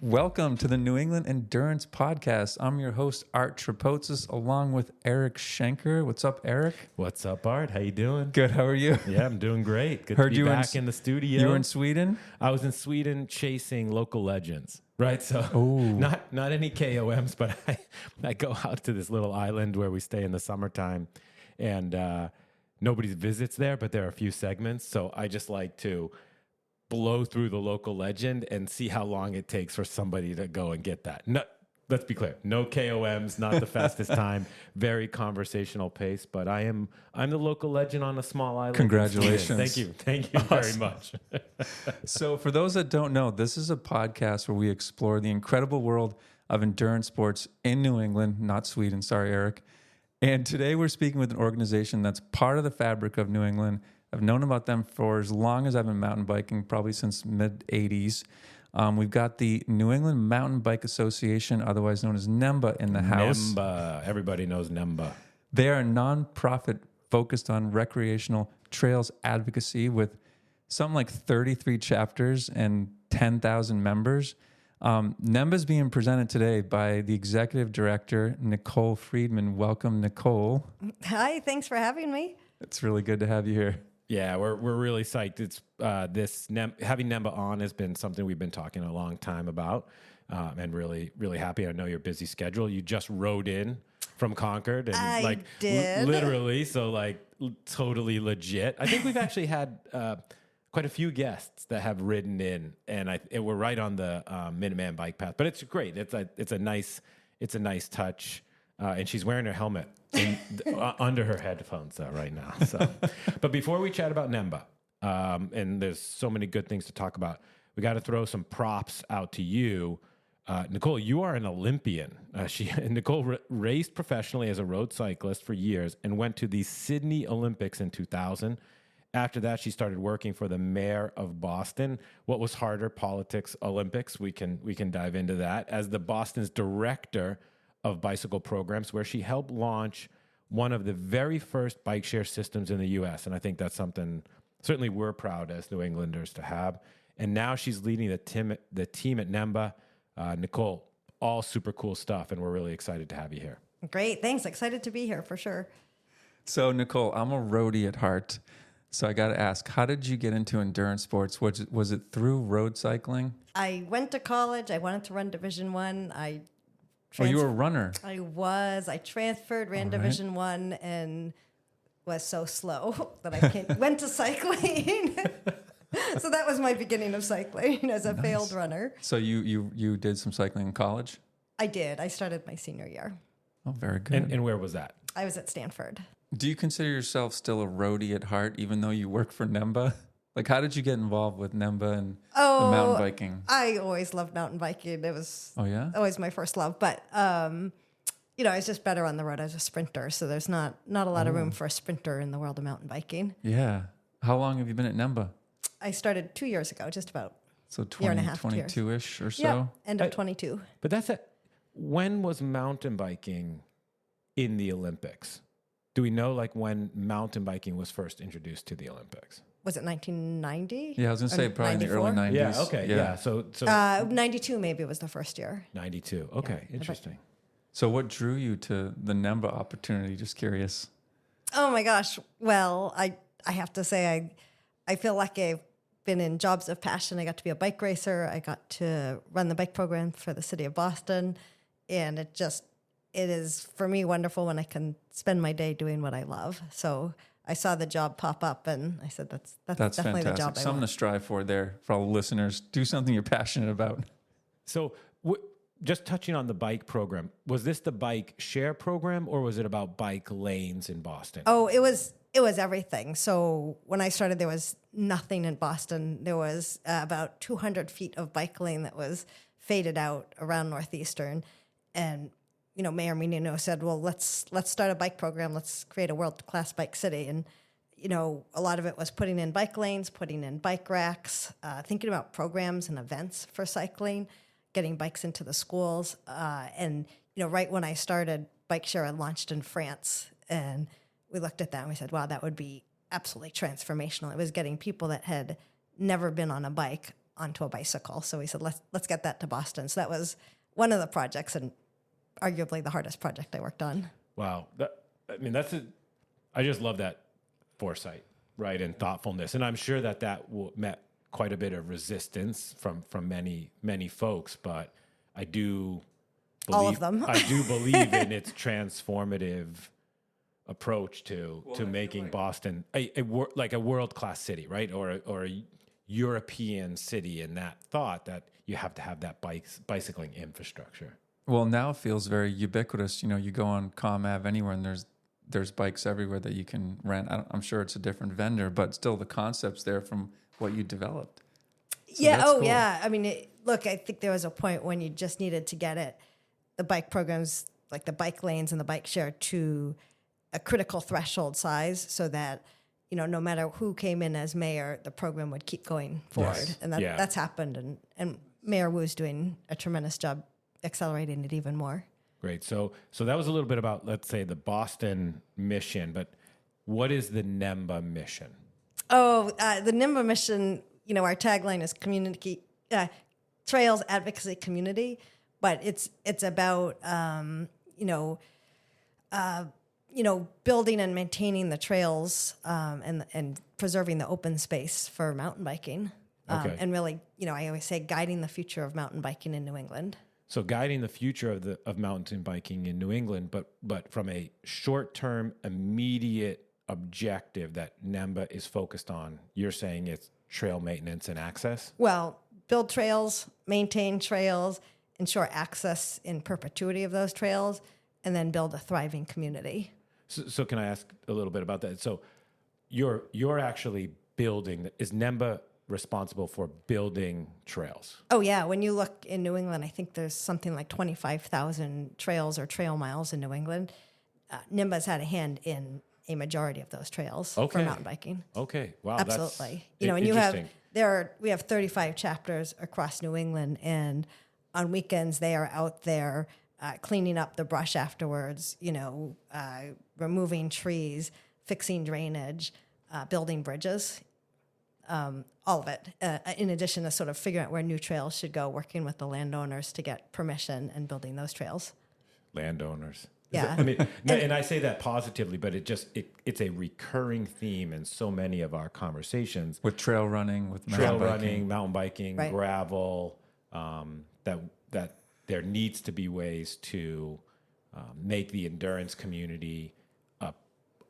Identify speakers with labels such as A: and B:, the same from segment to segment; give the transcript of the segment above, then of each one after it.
A: Welcome to the New England Endurance Podcast. I'm your host, Art Tripotsis, along with Eric Schenker. What's up, Eric?
B: What's up, Art? How you doing?
A: Good. How are you?
B: Yeah, I'm doing great. Good
A: Heard
B: to be
A: you
B: back in the studio.
A: You were in Sweden?
B: I was in Sweden chasing local legends, right? So
A: Ooh.
B: not any KOMs, but I go out to this little island where we stay in the summertime, and nobody visits there, but there are a few segments. So I just like to blow through the local legend and see how long it takes for somebody to go and get that. No, let's be clear. No KOMs, not the fastest time, very conversational pace, but I'm the local legend on a small island.
A: Congratulations.
B: Thank you very much.
A: So for those that don't know, this is a podcast where we explore the incredible world of endurance sports in New England, not Sweden. Sorry, Eric. And today we're speaking with an organization that's part of the fabric of New England. I've known about them for as long as I've been mountain biking, probably since mid-'80s. We've got the New England Mountain Bike Association, otherwise known as NEMBA, in the house.
B: NEMBA. Everybody knows NEMBA.
A: They are a nonprofit focused on recreational trails advocacy with something like 33 chapters and 10,000 members. NEMBA is being presented today by the executive director, Nicole Friedman. Welcome, Nicole.
C: Hi, thanks for having me.
A: It's really good to have you here.
B: Yeah, we're really psyched. It's having NEMBA on has been something we've been talking a long time about, and really happy. I know your busy schedule. You just rode in from Concord, and
C: I did.
B: Literally, so totally legit. I think we've actually had quite a few guests that have ridden in, and we're right on the Minuteman bike path. But it's great. It's a nice touch, and she's wearing her helmet under her headphones right now. So, but before we chat about NEMBA, and there's so many good things to talk about, we got to throw some props out to you. Nicole, you are an Olympian. Nicole raced professionally as a road cyclist for years and went to the Sydney Olympics in 2000. After that, she started working for the mayor of Boston. What was harder, politics, Olympics? We can dive into that. As the Boston's director of bicycle programs, where she helped launch one of the very first bike share systems in the U.S. And I think that's something certainly we're proud as New Englanders to have. And now she's leading the team at NEMBA. Nicole, all super cool stuff, and we're really excited to have you here.
C: Great, thanks. Excited to be here for sure.
A: So, Nicole, I'm a roadie at heart. So I got to ask, how did you get into endurance sports? Was it through road cycling?
C: I went to college. I wanted to run Division I.
A: You were a runner.
C: I was. I transferred, ran Division I, and was so slow that I went to cycling. So that was my beginning of cycling as a failed runner.
A: So you did some cycling in college?
C: I did. I started my senior year.
A: Oh, very good.
B: And where was that?
C: I was at Stanford.
A: Do you consider yourself still a roadie at heart, even though you work for NEMBA? Like, how did you get involved with NEMBA and the mountain biking?
C: I always loved mountain biking. It was always my first love. But, I was just better on the road as a sprinter. So there's not a lot of room for a sprinter in the world of mountain biking.
A: Yeah. How long have you been at NEMBA?
C: I started 2 years ago, just about
A: year and a half, 22-ish or so?
C: Yeah, end of 22.
B: But that's it. When was mountain biking in the Olympics? Do we know when mountain biking was first introduced to the Olympics?
C: Was it 1990?
A: Yeah, I was going to say probably 94? In the early 90s.
B: Yeah, okay, yeah. So
C: 92 maybe was the first year.
B: 92, okay, yeah. Interesting.
A: So what drew you to the NEMBA opportunity? Just curious.
C: Oh my gosh. Well, I have to say I feel like I've been in jobs of passion. I got to be a bike racer. I got to run the bike program for the city of Boston. And it is for me wonderful when I can spend my day doing what I love. So I saw the job pop up and I said, that's definitely
A: fantastic.
C: the job I
A: Something
C: want.
A: to strive for there for all the listeners. Do something you're passionate about.
B: So just touching on the bike program, was this the bike share program or was it about bike lanes in Boston?
C: Oh, it was everything. So when I started, there was nothing in Boston. There was about 200 feet of bike lane that was faded out around Northeastern. And Mayor Menino said, well, let's start a bike program. Let's create a world-class bike city. And, a lot of it was putting in bike lanes, putting in bike racks, thinking about programs and events for cycling, getting bikes into the schools. And right when I started, Bike Share had launched in France. And we looked at that and we said, wow, that would be absolutely transformational. It was getting people that had never been on a bike onto a bicycle. So we said, let's get that to Boston. So that was one of the projects, and arguably the hardest project I worked on.
B: Wow. I just love that foresight, right, and thoughtfulness. And I'm sure that met quite a bit of resistance from many folks, but I do believe,
C: all of them.
B: I do believe in its transformative approach to making Boston a world-class city, right, or a European city, in that thought that you have to have that bicycling infrastructure.
A: Well, now it feels very ubiquitous. You go on Com Ave anywhere, and there's bikes everywhere that you can rent. I'm sure it's a different vendor, but still the concept's there from what you developed. So
C: yeah. Oh,
A: cool.
C: yeah. I mean, look, I think there was a point when you just needed to get the bike programs, like the bike lanes and the bike share, to a critical threshold size so that, no matter who came in as mayor, the program would keep going forward.
B: Yes.
C: And that's happened. And Mayor Wu's doing a tremendous job accelerating it even more.
B: Great. So that was a little bit about, let's say, the Boston mission, but what is the NEMBA mission?
C: Oh, the NEMBA mission, our tagline is community, trails advocacy community, but it's about, building and maintaining the trails and preserving the open space for mountain biking.
B: Okay.
C: And really, I always say guiding the future of mountain biking in New England.
B: So guiding the future of mountain biking in New England, but from a short-term, immediate objective that NEMBA is focused on, you're saying it's trail maintenance and access?
C: Well, build trails, maintain trails, ensure access in perpetuity of those trails, and then build a thriving community.
B: So can I ask a little bit about that? So you're actually building, is NEMBA responsible for building trails?
C: Oh, yeah. When you look in New England, I think there's something like 25,000 trails or trail miles in New England. NEMBA's had a hand in a majority of those trails for mountain biking.
B: Okay. Wow.
C: Absolutely.
B: That's
C: And we have 35 chapters across New England, and on weekends they are out there cleaning up the brush afterwards, removing trees, fixing drainage, building bridges. All of it, in addition to sort of figuring out where new trails should go, working with the landowners to get permission and building those trails.
B: Landowners.
C: Yeah.
B: And I say that positively, but it's a recurring theme in so many of our conversations.
A: With trail running, with
B: mountain biking,
C: right.
B: gravel, that there needs to be ways to make the endurance community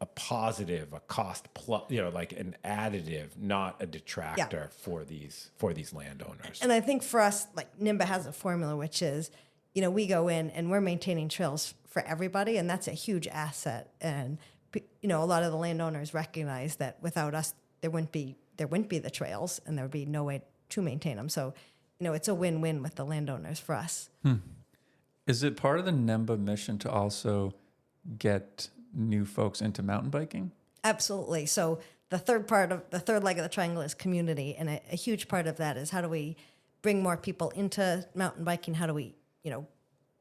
B: a positive, a cost plus, like an additive, not a detractor for these landowners.
C: And I think for us, like NEMBA has a formula, which is, we go in and we're maintaining trails for everybody, and that's a huge asset. And a lot of the landowners recognize that without us, there wouldn't be the trails, and there would be no way to maintain them. So, it's a win-win with the landowners for us.
A: Is it part of the NEMBA mission to also get new folks into mountain biking?
C: Absolutely. So the third leg of the triangle is community, and a huge part of that is how do we bring more people into mountain biking? How do we,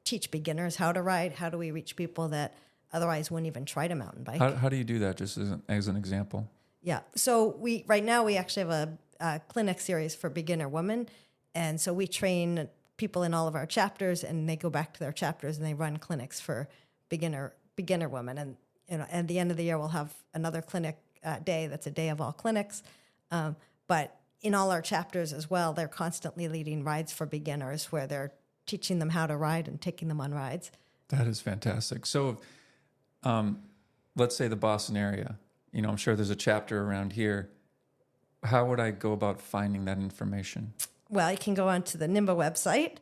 C: teach beginners how to ride? How do we reach people that otherwise wouldn't even try to mountain bike?
A: How do you do that? Just as an example.
C: Yeah. So right now we actually have a clinic series for beginner women, and so we train people in all of our chapters, and they go back to their chapters and they run clinics for beginner women. And at the end of the year, we'll have another clinic day. That's a day of all clinics. But in all our chapters as well, they're constantly leading rides for beginners where they're teaching them how to ride and taking them on rides.
A: That is fantastic. So let's say the Boston area, I'm sure there's a chapter around here. How would I go about finding that information?
C: Well, you can go onto the NEMBA website,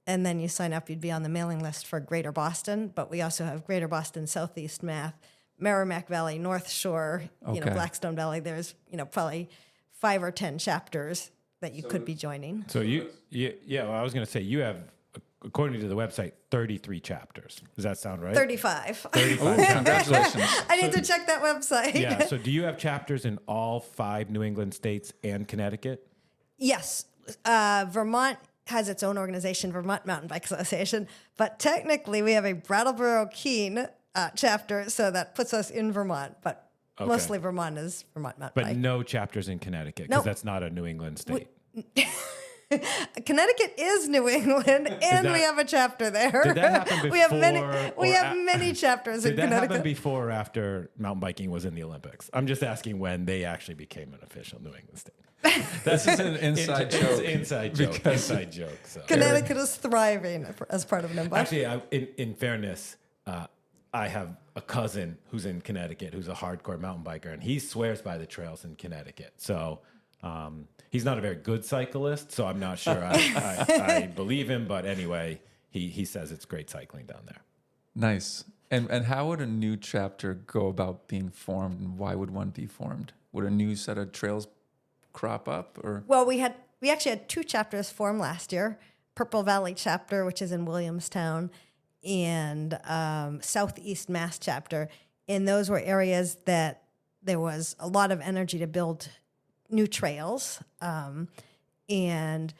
C: and then you sign up. You'd be on the mailing list for Greater Boston, but we also have Greater Boston, Southeast Math, Merrimack Valley, North Shore, Blackstone Valley. There's, probably 5 or 10 chapters that you could be joining.
B: So I was going to say you have, according to the website, 33 chapters. Does that sound right?
C: 35.
B: 35
A: Congratulations.
C: I need to check that website.
B: Yeah. So do you have chapters in all 5 New England states and Connecticut?
C: Yes. Vermont has its own organization, Vermont Mountain Bike Association, but technically we have a Brattleboro-Keene chapter, so that puts us in Vermont, but mostly Vermont is Vermont Mountain Bike.
B: But no chapters in Connecticut, because that's not a New England state.
C: Connecticut is New England, and we have a chapter there.
B: Did that happen
C: we have
B: before
C: many chapters in
B: Did that
C: Connecticut.
B: happen before or after mountain biking was in the Olympics? I'm just asking when they actually became an official New England state.
A: This is an inside joke.
B: Inside joke.
A: Because-
B: Inside joke. So.
C: Connecticut is thriving as part of NEMBA.
B: Actually, in fairness, I have a cousin who's in Connecticut who's a hardcore mountain biker, and he swears by the trails in Connecticut. So he's not a very good cyclist, so I'm not sure I believe him. But anyway, he says it's great cycling down there.
A: Nice. And how would a new chapter go about being formed, and why would one be formed? Would a new set of trails crop up, or?
C: Well, we actually had 2 chapters formed last year. Purple Valley chapter, which is in Williamstown, and Southeast Mass chapter. And those were areas that there was a lot of energy to build new trails. And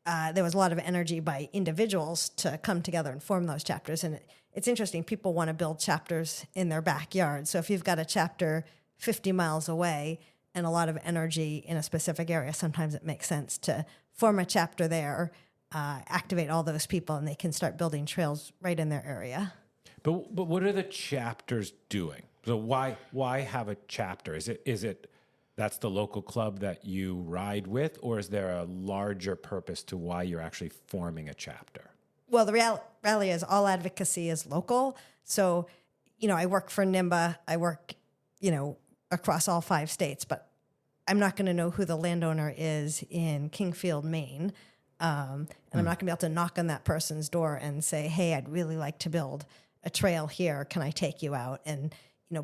C: there was a lot of energy by individuals to come together and form those chapters. And it's interesting, people want to build chapters in their backyard. So if you've got a chapter 50 miles away and a lot of energy in a specific area, sometimes it makes sense to form a chapter there, activate all those people, and they can start building trails right in their area.
B: But what are the chapters doing? So why have a chapter? Is it that's the local club that you ride with, or is there a larger purpose to why you're actually forming a chapter?
C: Well, the reality is all advocacy is local. So, I work for NEMBA. I work, across all 5 states, but I'm not going to know who the landowner is in Kingfield, Maine. And I'm not going to be able to knock on that person's door and say, hey, I'd really like to build a trail here. Can I take you out? And,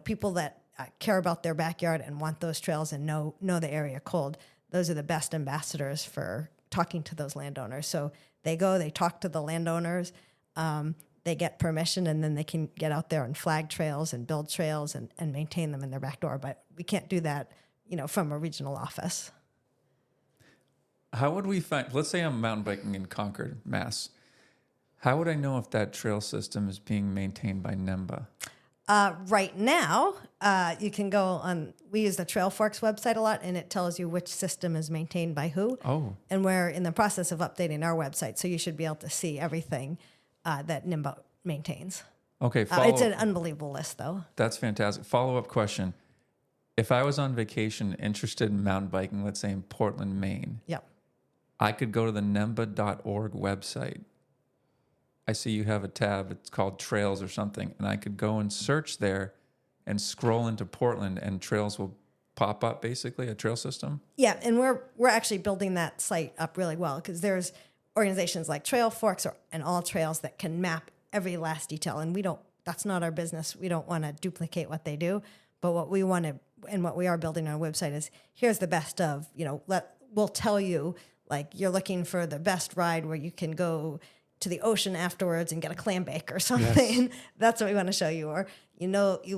C: people that care about their backyard and want those trails and know the area cold, those are the best ambassadors for talking to those landowners. So they go, they talk to the landowners, they get permission, and then they can get out there and flag trails and build trails and maintain them in their back door. But we can't do that, from a regional office.
A: How would we find, let's say I'm mountain biking in Concord, Mass. How would I know if that trail system is being maintained by NEMBA?
C: Right now, you can go on, we use the Trail Forks website a lot, and it tells you which system is maintained by who.
A: Oh.
C: And we're in the process of updating our website, so you should be able to see everything that NEMBA maintains.
A: Okay.
C: It's an unbelievable list, though.
A: That's fantastic. Follow-up question. If I was on vacation interested in mountain biking, let's say in Portland, Maine,
C: Yep.
A: I could go to the nemba.org website. I see you have a tab, it's called Trails or something, and I could go and search there and scroll into Portland, and trails will pop up, basically, a trail system.
C: Yeah, and we're actually building that site up really well, because there's organizations like Trail Forks and All Trails that can map every last detail, and that's not our business. We don't want to duplicate what they do, but what we want to, and what we are building on our website is, here's the best of, we'll tell you, like, you're looking for the best ride where you can go to the ocean afterwards and get a clam bake or something. Yes. That's what we want to show you. Or, you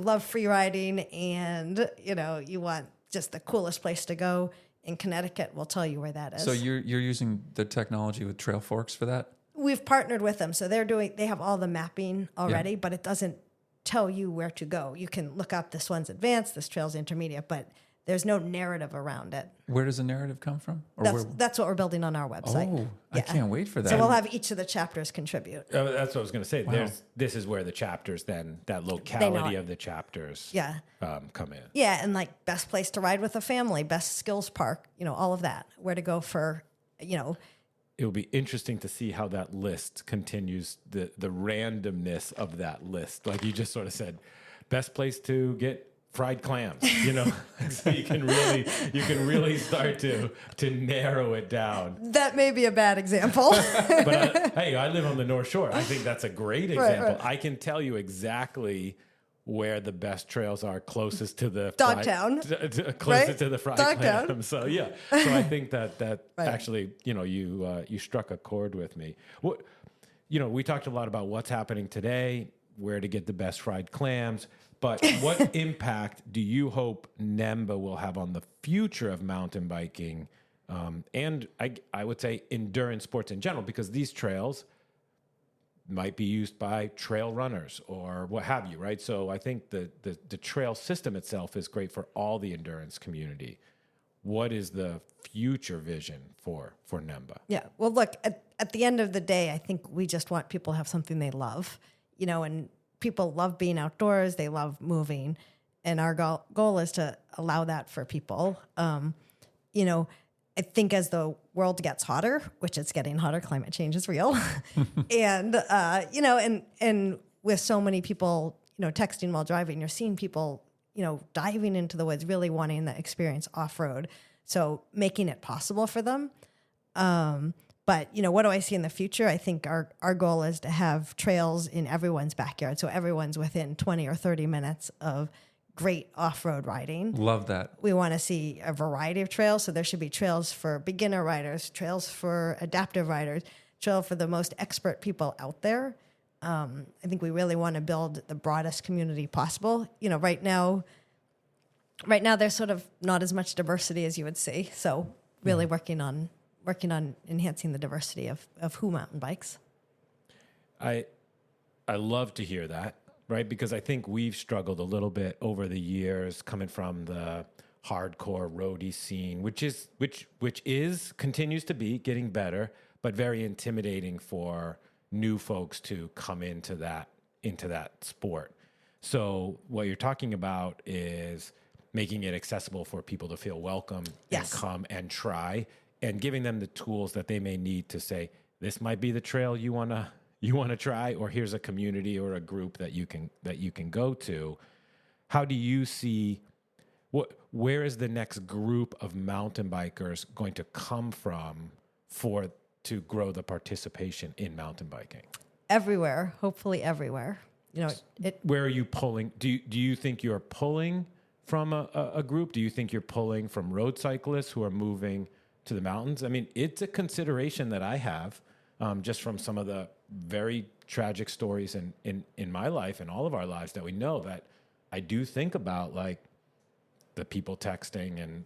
C: love free riding and, you want just the coolest place to go in Connecticut. We'll tell you where that is.
A: So you're using the technology with Trail Forks for that?
C: We've partnered with them. So they have all the mapping already, but it doesn't tell you where to go. You can look up this one's advanced, this trail's intermediate, but there's no narrative around it.
A: Where does the narrative come from?
C: That's what we're building on our website.
A: Oh, yeah. I can't wait for that.
C: So we'll have each of the chapters contribute.
B: That's what I was going to say.
A: Wow.
B: This is where the chapters then, that locality of the chapters come in.
C: Yeah, and like best place to ride with a family, best skills park, all of that. Where to go for,
B: It'll be interesting to see how that list continues, the randomness of that list. Like you just sort of said, best place to get fried clams, so you can really start to narrow it down.
C: That may be a bad example.
B: But hey, I live on the North Shore. I think that's a great example.
C: Right.
B: I can tell you exactly where the best trails are closest to the
C: Dogtown,
B: closest to the fried
C: Dogtown.
B: clam. So yeah, so I think that
C: right.
B: actually, you struck a chord with me. We talked a lot about what's happening today, where to get the best fried clams. But what impact do you hope NEMBA will have on the future of mountain biking and I would say endurance sports in general? Because these trails might be used by trail runners or what have you, right? So I think the trail system itself is great for all the endurance community. what is the future vision for NEMBA?
C: Yeah. Well, look, at the end of the day, I think we just want people to have something they love, and people love being outdoors. They love moving. And our goal is to allow that for people. I think as the world gets hotter, which it's getting hotter, climate change is real. And, and with so many people, texting while driving, you're seeing people, diving into the woods, really wanting the experience off-road. So making it possible for them. But, what do I see in the future? I think our goal is to have trails in everyone's backyard. So everyone's within 20 or 30 minutes of great off-road riding.
A: Love that.
C: We want to see a variety of trails. So there should be trails for beginner riders, trails for adaptive riders, trail for the most expert people out there. I think we really want to build the broadest community possible. Right now there's sort of not as much diversity as you would see. So really working on enhancing the diversity of who mountain bikes.
B: I love to hear that, right? Because I think we've struggled a little bit over the years coming from the hardcore roadie scene, which continues to be getting better, but very intimidating for new folks to come into that sport. So what you're talking about is making it accessible for people to feel welcome
C: Yes.
B: and come and try, and giving them the tools that they may need to say, this might be the trail you want to try, or here's a community or a group that you can go to. How do you see where is the next group of mountain bikers going to come from to grow the participation in mountain biking?
C: Everywhere, hopefully everywhere.
B: Where are you pulling? Do you think you're pulling from a group? Do you think you're pulling from road cyclists who are moving to the mountains? I mean, it's a consideration that I have just from some of the very tragic stories in my life and all of our lives that we know, that I do think about, like the people texting, and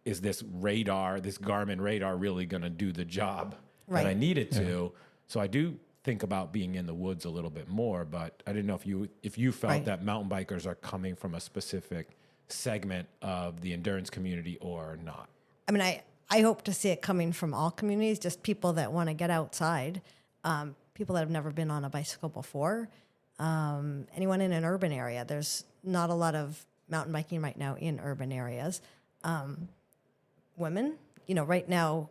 B: is this Garmin radar really going to do the job that I need it to? So I do think about being in the woods a little bit more, but I didn't know if you felt that mountain bikers are coming from a specific segment of the endurance community or not.
C: I mean, I hope to see it coming from all communities, just people that want to get outside, people that have never been on a bicycle before, anyone in an urban area. There's not a lot of mountain biking right now in urban areas. Women, right now,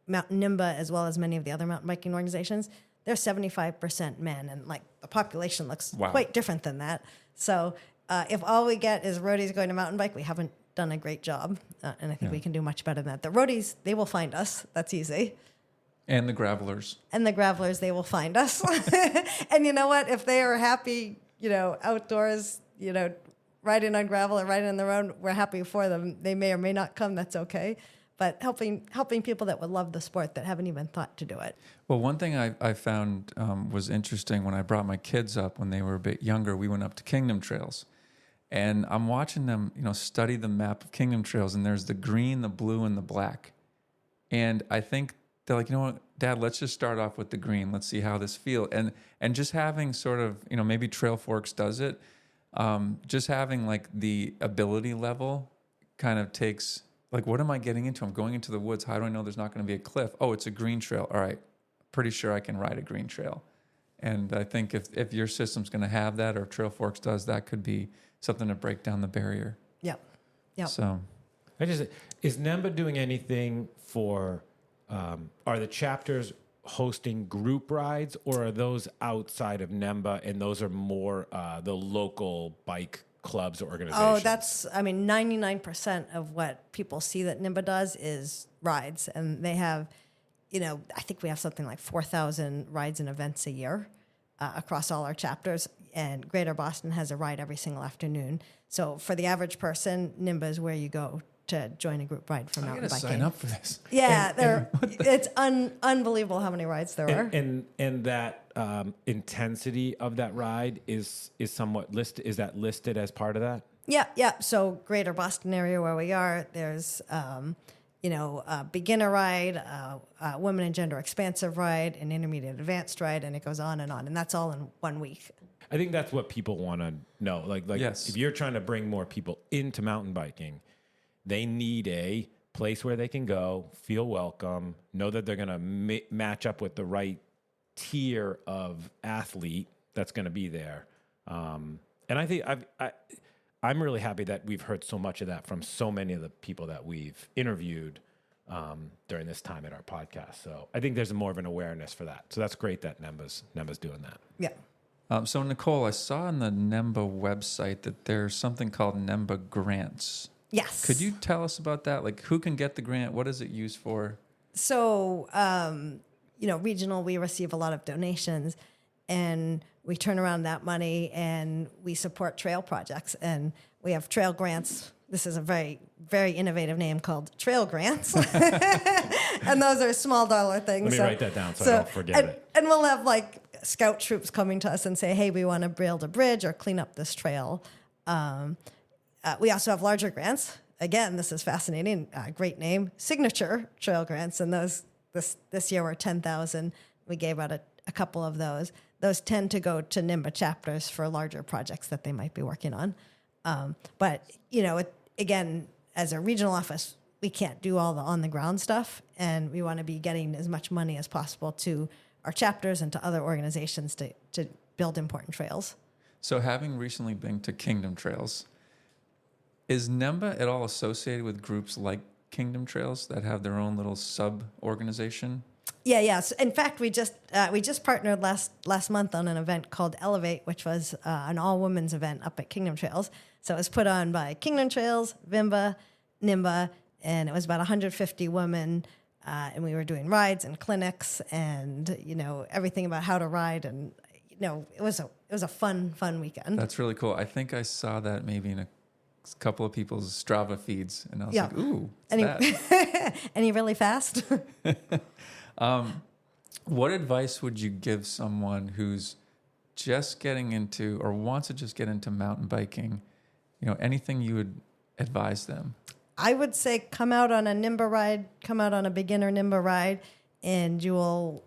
C: NEMBA, as well as many of the other mountain biking organizations, they're 75% men, and like the population looks quite different than that. So if all we get is roadies going to mountain bike, we haven't done a great job, and I think we can do much better than that. The roadies, they will find us. That's easy.
A: And the gravelers.
C: And the gravelers, they will find us. And you know what? If they are happy, outdoors, riding on gravel or riding on the road, we're happy for them. They may or may not come. That's okay. But helping people that would love the sport that haven't even thought to do it.
A: Well, one thing I found was interesting when I brought my kids up when they were a bit younger. We went up to Kingdom Trails. And I'm watching them, study the map of Kingdom Trails, and there's the green, the blue, and the black. And I think they're like, what, Dad, let's just start off with the green. Let's see how this feels. And just having sort of, maybe Trail Forks does it. Just having like the ability level kind of takes, like, what am I getting into? I'm going into the woods. How do I know there's not going to be a cliff? Oh, it's a green trail. All right, pretty sure I can ride a green trail. And I think if your system's going to have that, or if Trail Forks does, that could be something to break down the barrier.
C: Yep.
A: So,
B: is NEMBA doing anything for? Are the chapters hosting group rides, or are those outside of NEMBA, and those are more the local bike clubs or organizations?
C: Oh, 99% of what people see that NEMBA does is rides, and they have, I think we have something like 4,000 rides and events a year across all our chapters. And Greater Boston has a ride every single afternoon. So for the average person, NEMBA is where you go to join a group ride for mountain biking.
A: Sign up for this.
C: Yeah, it's unbelievable how many rides there are.
B: And that intensity of that ride is somewhat listed. Is that listed as part of that?
C: Yeah. So Greater Boston area where we are, there's a beginner ride, a women and gender expansive ride, an intermediate advanced ride, and it goes on, and that's all in 1 week. I
B: think that's what people want to know. Like
A: yes.
B: If you're trying to bring more people into mountain biking, they need a place where they can go, feel welcome, know that they're going to match up with the right tier of athlete that's going to be there. And I think I'm really happy that we've heard so much of that from so many of the people that we've interviewed during this time at our podcast. So I think there's more of an awareness for that. So that's great that NEMBA's doing that.
C: Yeah.
A: So Nicole, I saw on the NEMBA website that there's something called NEMBA grants.
C: Yes.
A: Could you tell us about that? Like, who can get the grant? What is it used for?
C: So, regional, we receive a lot of donations, and we turn around that money and we support trail projects. And we have trail grants. This is a very, very innovative name called Trail Grants. And those are small dollar things.
B: Let me write that down so I don't forget it.
C: And we'll have like scout troops coming to us and say, hey, we want to build a bridge or clean up this trail. We also have larger grants. Again, this is fascinating. Great name, Signature Trail Grants, and those this year were 10,000. We gave out a couple of those. Those tend to go to NEMBA chapters for larger projects that they might be working on. But again, as a regional office, we can't do all the on the ground stuff, and we want to be getting as much money as possible to our chapters and to other organizations to build important trails.
A: So having recently been to Kingdom Trails, is NEMBA at all associated with groups like Kingdom Trails that have their own little sub-organization?
C: Yeah. So in fact, we just partnered last month on an event called Elevate, which was an all-women's event up at Kingdom Trails. So it was put on by Kingdom Trails, VIMBA, NEMBA, and it was about 150 women. And we were doing rides and clinics and, everything about how to ride. And, it was a fun weekend.
A: That's really cool. I think I saw that maybe in a couple of people's Strava feeds, and I was like, ooh, that.
C: Any really fast?
A: What advice would you give someone who's just getting into or wants to just get into mountain biking? Anything you would advise them?
C: I would say come out on a NEMBA ride, come out on a beginner NEMBA ride, and you will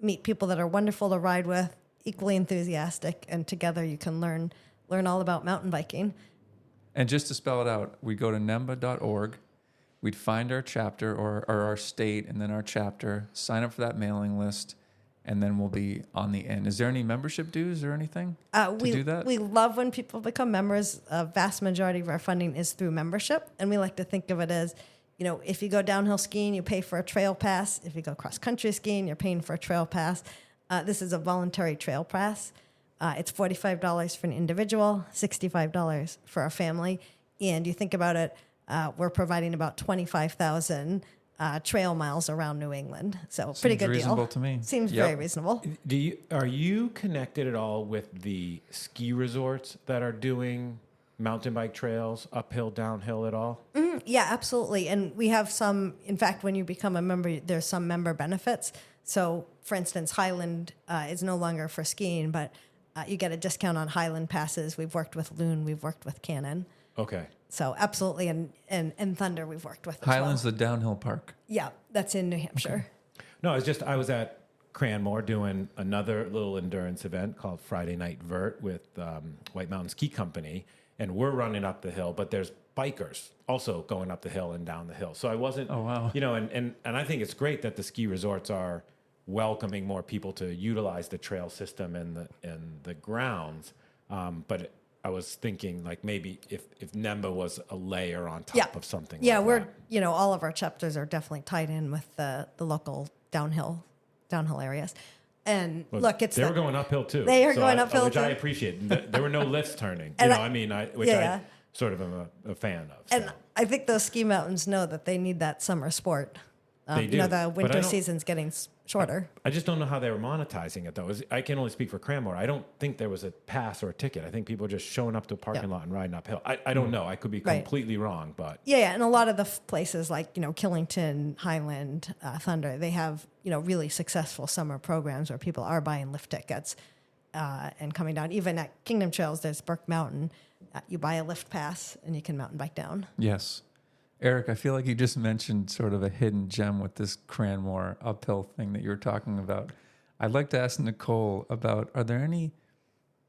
C: meet people that are wonderful to ride with, equally enthusiastic, and together you can learn all about mountain biking.
A: And just to spell it out, we go to nemba.org, we'd find our chapter or our state and then our chapter, sign up for that mailing list, and then we'll be on the end. Is there any membership dues or anything to do that?
C: We love when people become members. A vast majority of our funding is through membership, and we like to think of it as, if you go downhill skiing, you pay for a trail pass. If you go cross-country skiing, you're paying for a trail pass. This is a voluntary trail pass. It's $45 for an individual, $65 for a family. And you think about it, we're providing about 25,000 trail miles around New England. So
A: Seems
C: pretty good
A: reasonable
C: deal.
A: to me.
C: Seems
A: Yep.
C: very reasonable.
B: Are you connected at all with the ski resorts that are doing mountain bike trails, uphill, downhill at all?
C: Yeah, absolutely. And we have some, in fact, when you become a member, there's some member benefits. So for instance, Highland is no longer for skiing, but you get a discount on Highland passes. We've worked with Loon. We've worked with Cannon.
B: Okay.
C: So absolutely. And Thunder we've worked with as
A: Highland's
C: well.
A: the downhill park.
C: Yeah, that's in New Hampshire.
A: Okay.
B: No, I was at Cranmore doing another little endurance event called Friday Night Vert with White Mountain Ski Company, and we're running up the hill, but there's bikers also going up the hill and down the hill. So I wasn't,
A: Oh, wow.
B: And I think it's great that the ski resorts are welcoming more people to utilize the trail system and the grounds. But I was thinking like maybe if NEMBA was a layer on top of something.
C: Yeah,
B: like that.
C: all of our chapters are definitely tied in with the local downhill areas. And
B: Well,
C: look,
B: they were going uphill too.
C: They are going uphill
B: which
C: too.
B: I appreciate. There were no lifts turning.
C: And
B: I sort of am a fan of. So.
C: And I think those ski mountains know that they need that summer sport.
B: They do,
C: the
B: but I
C: winter
B: don't-
C: season's getting shorter.
B: I just don't know how they were monetizing it, though. I can only speak for Cranmore. I don't think there was a pass or a ticket. I think people were just showing up to a parking lot and riding uphill. I don't know. I could be
C: Right.
B: completely wrong, but
C: Yeah, and a lot of the places like Killington, Highland, Thunder, they have really successful summer programs where people are buying lift tickets and coming down. Even at Kingdom Trails, there's Burke Mountain. You buy a lift pass and you can mountain bike down.
A: Yes. Eric, I feel like you just mentioned sort of a hidden gem with this Cranmore uphill thing that you were talking about. I'd like to ask Nicole about, are there any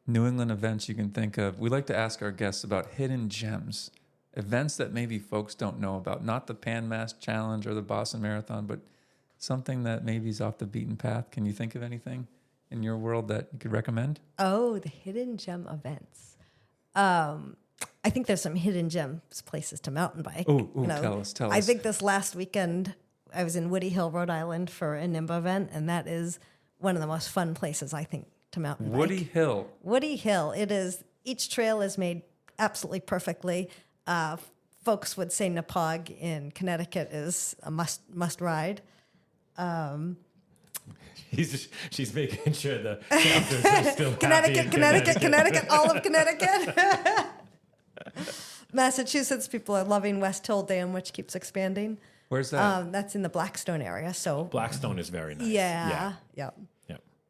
A: New England events you can think of? We like to ask our guests about hidden gems events that maybe folks don't know about? Not the Pan Mass Challenge or the Boston Marathon, but something that maybe is off the beaten path. Can you think of anything in your world that you could recommend?
C: Oh, the hidden gem events. I think there's some hidden gems places to mountain bike.
A: Tell us.
C: I think this last weekend I was in Woody Hill, Rhode Island for a NEMBA event, and that is one of the most fun places, I think, to mountain bike.
A: Woody Hill.
C: Woody Hill. It is. Each trail is made absolutely perfectly. Folks would say Nepog in Connecticut is a must ride.
B: She's making sure the chapters are still happy in
C: Connecticut, all of Connecticut. Massachusetts people are loving West Hill Dam, which keeps expanding.
A: Where's that?
C: That's in the Blackstone area. So
B: Blackstone is very nice.
C: Yeah.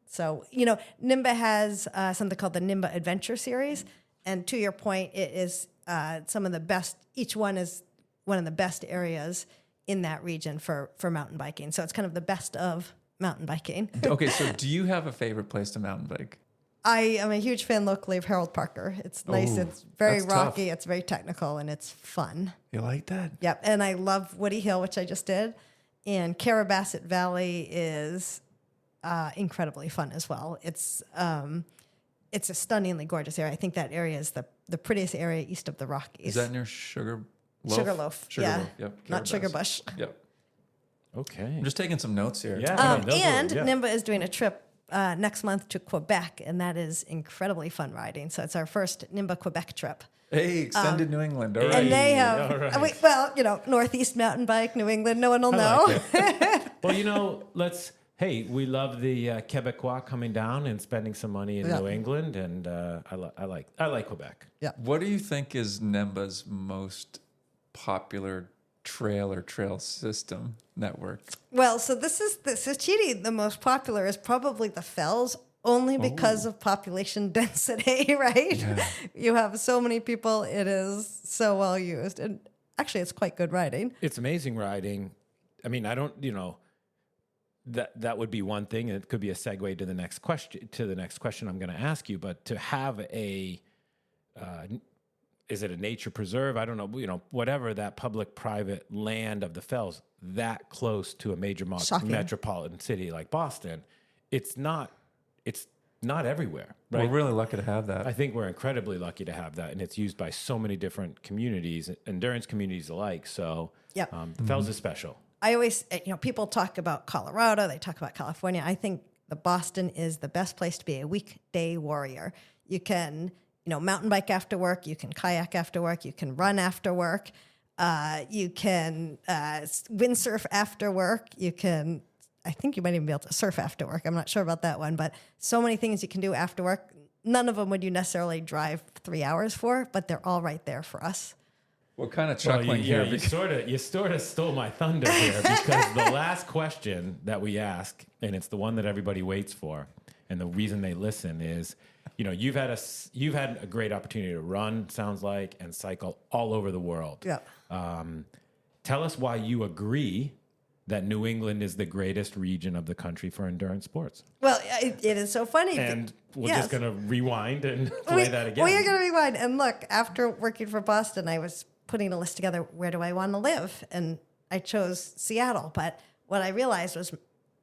C: So, NEMBA has something called the NEMBA Adventure Series. And to your point, it is some of the best, each one is one of the best areas in that region for mountain biking. So it's kind of the best of mountain biking.
A: Okay, so do you have a favorite place to mountain bike?
C: I am a huge fan locally of Harold Parker. It's nice. It's very rocky.
A: Tough.
C: It's very technical, and it's fun.
A: You like that?
C: Yep. And I love Woody Hill, which I just did. And Carrabassett Valley is incredibly fun as well. It's a stunningly gorgeous area. I think that area is the prettiest area east of the Rockies.
A: Is that near Sugarloaf?
C: Sugarloaf.
A: Sugarloaf. Yep.
C: Not Sugarbush.
A: Yep.
B: Okay.
A: I'm just taking some notes here.
B: Yeah.
C: NEMBA is doing a trip next month to Quebec, and that is incredibly fun riding. So it's our first NEMBA Quebec trip.
A: Hey, extended New England. All right.
C: And they have, Northeast mountain bike, New England, no one will know.
B: Well, hey, we love the Quebecois coming down and spending some money in New England, and I like Quebec.
C: Yeah.
A: What do you think is NEMBA's most popular trail system network?
C: Well, so this is cheating. The most popular is probably the Fells, only because of population density, right?
A: Yeah.
C: You have so many people, it is so well used. And actually, it's quite good riding.
B: It's amazing riding. I mean, I don't, that would be one thing. It could be a segue to the next question I'm going to ask you. But to have is it a nature preserve? I don't know. Whatever, that public-private land of the Fells that close to a major metropolitan city like Boston, it's not everywhere. Right?
A: We're really lucky to have that.
B: I think we're incredibly lucky to have that, and it's used by so many different communities, endurance communities alike. So, the Fells is special. I
C: always, people talk about Colorado, they talk about California. I think the Boston is the best place to be a weekday warrior. You can, mountain bike after work, you can kayak after work, you can run after work, you can windsurf after work, I think you might even be able to surf after work. I'm not sure about that one, but so many things you can do after work. None of them would you necessarily drive 3 hours for, but they're all right there for us.
A: We're kind of chuckling here.
B: You sort of stole my thunder here, because the last question that we ask, and it's the one that everybody waits for, and the reason they listen is, you've had a great opportunity to run, sounds like, and cycle all over the world.
C: Yeah.
B: Tell us why you agree that New England is the greatest region of the country for endurance sports.
C: Well, it is so funny.
B: And we're just going to rewind and play that again.
C: We are going to rewind. And look, after working for Boston, I was putting a list together, where do I want to live? And I chose Seattle. But what I realized was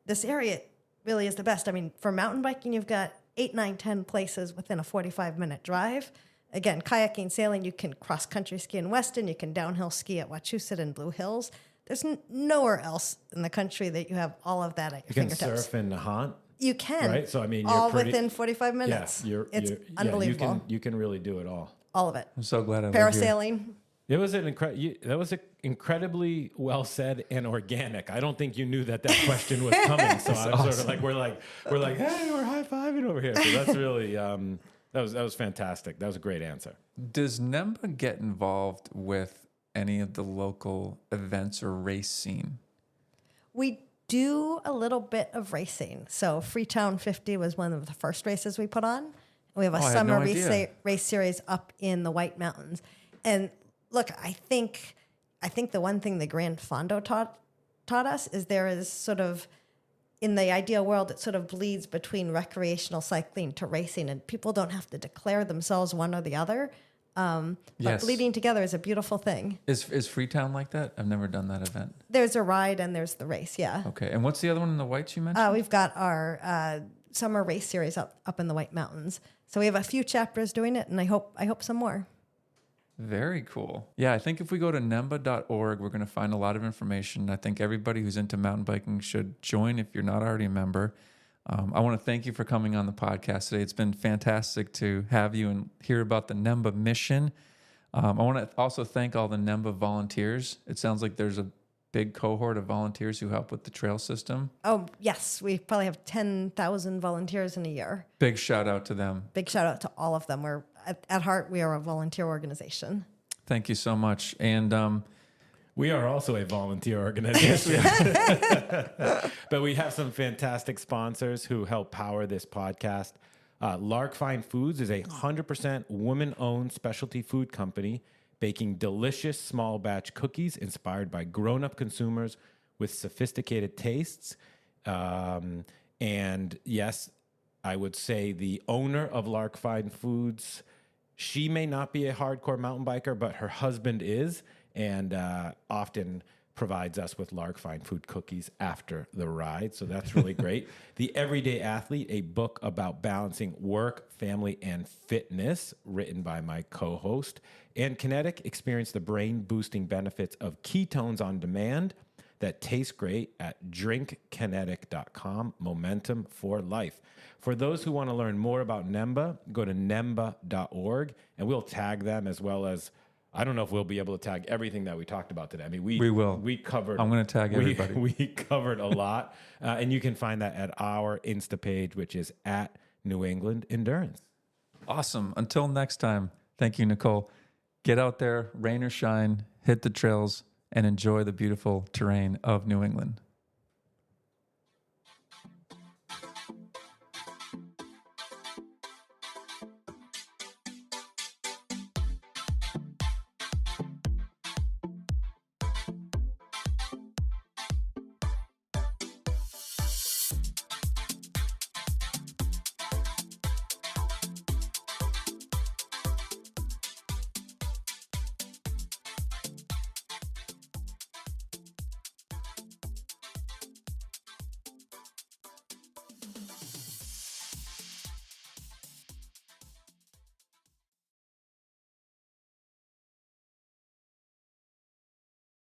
C: this area really is the best. I mean, for mountain biking, you've got 8, 9, 10 places within a 45-minute drive. Again, kayaking, sailing, you can cross-country ski in Weston. You can downhill ski at Wachusett and Blue Hills. There's nowhere else in the country that you have all of that at your fingertips.
B: You can surf in Nahant.
C: You can.
B: Right? So, I mean,
C: all within 45 minutes.
B: Yeah,
C: it's unbelievable.
B: You can really do it all.
C: All of it.
A: I'm so glad I
C: Parasailing.
B: It was that was incredibly well said and organic. I don't think you knew that question was coming. So I'm awesome. Sort of like we're like, hey, we're high fiving over here. So that's really that was fantastic. That was a great answer.
A: Does NEMBA get involved with any of the local events or race scene?
C: We do a little bit of racing. So Freetown 50 was one of the first races we put on. We have a summer race series up in the White Mountains. And look, I think the one thing the Grand Fondo taught us is there is sort of, in the ideal world, it sort of bleeds between recreational cycling to racing, and people don't have to declare themselves one or the other. But
A: Yes.
C: bleeding together is a beautiful thing.
A: Is Freetown like that? I've never done that event.
C: There's a ride and there's the race. Yeah.
A: Okay. And what's the other one in the whites you mentioned?
C: We've got our summer race series up in the White Mountains. So we have a few chapters doing it, and I hope some more.
A: Very cool. Yeah, I think if we go to nemba.org, we're going to find a lot of information. I think everybody who's into mountain biking should join if you're not already a member. I want to thank you for coming on the podcast today. It's been fantastic to have you and hear about the NEMBA mission. I want to also thank all the NEMBA volunteers. It sounds like there's a big cohort of volunteers who help with the trail system.
C: Oh, yes. We probably have 10,000 volunteers in a year.
A: Big shout out to them.
C: Big shout out to all of them. We're at heart, we are a volunteer organization.
A: Thank you so much. And
B: we are also a volunteer organization. But we have some fantastic sponsors who help power this podcast. Larkfine Foods is a 100% woman-owned specialty food company baking delicious small batch cookies inspired by grown-up consumers with sophisticated tastes. And yes, I would say the owner of Larkfine Foods, she may not be a hardcore mountain biker, but her husband is, and often provides us with Larkfine Food cookies after the ride. So that's really great. The Everyday Athlete, a book about balancing work, family, and fitness, written by my co-host. And Kinetic, experience the brain-boosting benefits of ketones on demand that taste great at drinkkinetic.com. Momentum for life. For those who want to learn more about NEMBA, go to nemba.org, and we'll tag them, as well as, I don't know if we'll be able to tag everything that we talked about today. I mean, we
A: will.
B: We covered.
A: I'm going to tag everybody.
B: We covered a lot, and you can find that at our Insta page, which is at New England Endurance.
A: Awesome. Until next time, thank you, Nicole. Get out there, rain or shine, hit the trails, and enjoy the beautiful terrain of New England.